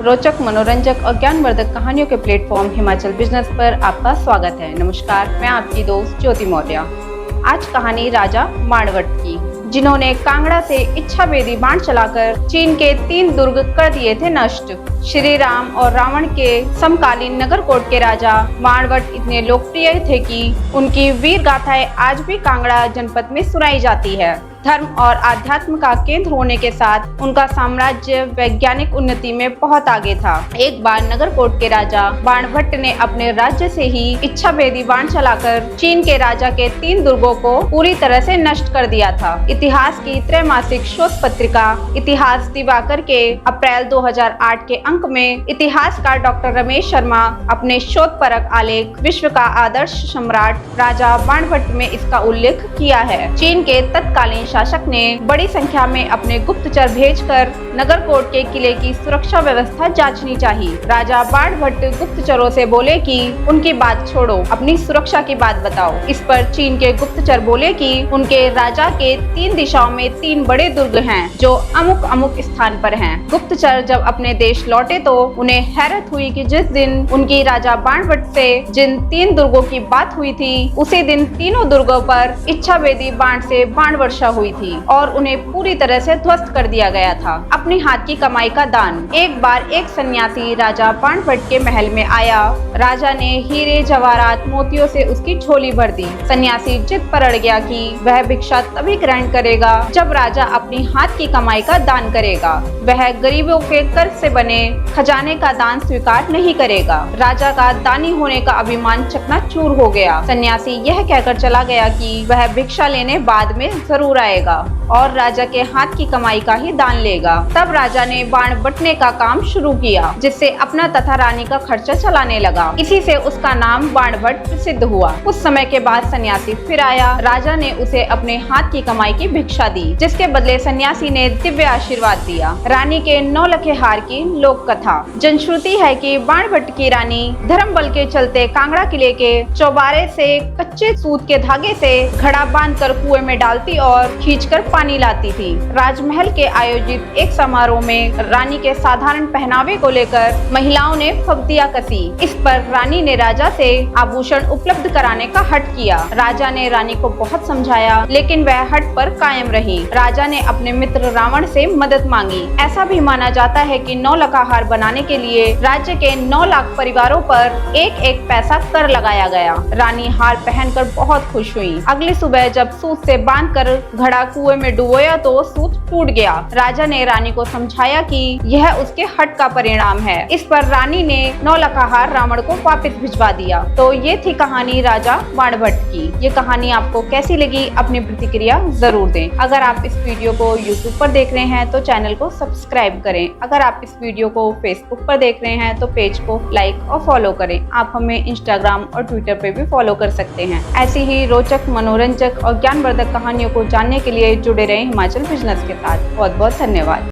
रोचक, मनोरंजक और ज्ञानवर्धक कहानियों के प्लेटफॉर्म हिमाचल बिजनेस पर आपका स्वागत है। नमस्कार, मैं आपकी दोस्त ज्योति मौर्य। आज कहानी राजा बाणभट्ट की, जिन्होंने कांगड़ा से इच्छाभेदी बाण चलाकर चीन के 3 दुर्ग कर दिए थे नष्ट। श्री राम और रावण के समकालीन नगरकोट के राजा बाणभट्ट इतने लोकप्रिय थे कि उनकी वीर गाथाएं आज भी कांगड़ा जनपद में सुनाई जाती है। धर्म और आध्यात्म का केंद्र होने के साथ उनका साम्राज्य वैज्ञानिक उन्नति में बहुत आगे था। एक बार नगरकोट के राजा बाणभट्ट ने अपने राज्य से ही इच्छाभेदी बाण चलाकर चीन के राजा के 3 दुर्गों को पूरी तरह से नष्ट कर दिया था। इतिहास की त्रैमासिक शोध पत्रिका इतिहास दिवाकर के अप्रैल 2008 के अंक में इतिहासकार डॉक्टर रमेश शर्मा अपने शोध परक आलेख विश्व का आदर्श सम्राट राजा बाणभट्ट में इसका उल्लेख किया है। चीन के तत्कालीन शासक ने बड़ी संख्या में अपने गुप्तचर भेजकर नगरकोट के किले की सुरक्षा व्यवस्था जांचनी चाहिए। राजा बाणभट्ट गुप्तचरों से बोले कि उनकी बात छोड़ो, अपनी सुरक्षा की बात बताओ। इस पर चीन के गुप्तचर बोले कि उनके राजा के 3 दिशाओं में 3 बड़े दुर्ग हैं जो अमुक अमुक स्थान पर हैं। गुप्तचर जब अपने देश लौटे तो उन्हें हैरत हुई कि जिस दिन उनकी राजा बाणभट्ट से जिन 3 दुर्गों की बात हुई थी, उसी दिन तीनों दुर्गों पर इच्छाभेदी बाण से बाण वर्षा हुई थी और उन्हें पूरी तरह से ध्वस्त कर दिया गया था। अपनी हाथ की कमाई का दान। एक बार एक सन्यासी राजा बाणभट्ट के महल में आया। राजा ने हीरे जवाहरात मोतियों से उसकी झोली भर दी। सन्यासी जिद पर अड़ गया कि वह भिक्षा तभी ग्रहण करेगा जब राजा अपनी हाथ की कमाई का दान करेगा। वह गरीबों के कर से बने खजाने का दान स्वीकार नहीं करेगा। राजा का दानी होने का अभिमान चकनाचूर हो गया। सन्यासी यह कहकर चला गया कि वह भिक्षा लेने बाद में जरूर आएगा और राजा के हाथ की कमाई का ही दान लेगा। तब राजा ने बाण बटने का काम शुरू किया, जिससे अपना तथा रानी का खर्चा चलाने लगा। इसी से उसका नाम बाणभट्ट प्रसिद्ध हुआ। कुछ समय के बाद सन्यासी फिर आया। राजा ने उसे अपने हाथ की कमाई की भिक्षा दी, जिसके बदले सन्यासी ने दिव्य आशीर्वाद दिया। रानी के 9 लखे हार की लोक कथा। जनश्रुति है कि बाणभट्ट की रानी धर्म बल के चलते कांगड़ा किले के चौबारे से कच्चे सूत के धागे से घड़ा बांधकर कुएं में डालती और खींचकर पानी लाती थी। राजमहल के आयोजित एक समारोह में रानी के साधारण पहनावे को लेकर महिलाओं ने फब्तियां कसी। इस पर रानी ने राजा से आभूषण उपलब्ध कराने का हठ किया। राजा ने रानी को बहुत समझाया, लेकिन वह हठ पर कायम रही। राजा ने अपने मित्र रावण से मदद मांगी। ऐसा भी माना जाता है कि 9 लखा हार बनाने के लिए राज्य के 9 लाख परिवारों पर एक पैसा कर लगाया गया। रानी हार पहनकर बहुत खुश हुई। अगली सुबह जब सूत से बांधकर घड़ा कुएं में डुबोया तो सूत टूट गया। राजा ने रानी को समझाया कि यह उसके हठ का परिणाम है। इस पर रानी ने 9 लखा हार रावण को वापस भिजवा दिया। तो ये थी कहानी राजा बाणभट्ट की। ये कहानी आपको कैसी लगी, अपनी प्रतिक्रिया जरूर दें। अगर आप इस वीडियो को YouTube पर देख रहे हैं तो चैनल को सब्सक्राइब करें। अगर आप इस वीडियो को Facebook पर देख रहे हैं तो पेज को लाइक और फॉलो करें। आप हमें Instagram और Twitter पे भी फॉलो कर सकते हैं। ऐसी ही रोचक, मनोरंजक और ज्ञानवर्धक कहानियों को जानने के लिए जुड़े रहें हिमाचल बिजनेस के साथ। बहुत बहुत धन्यवाद।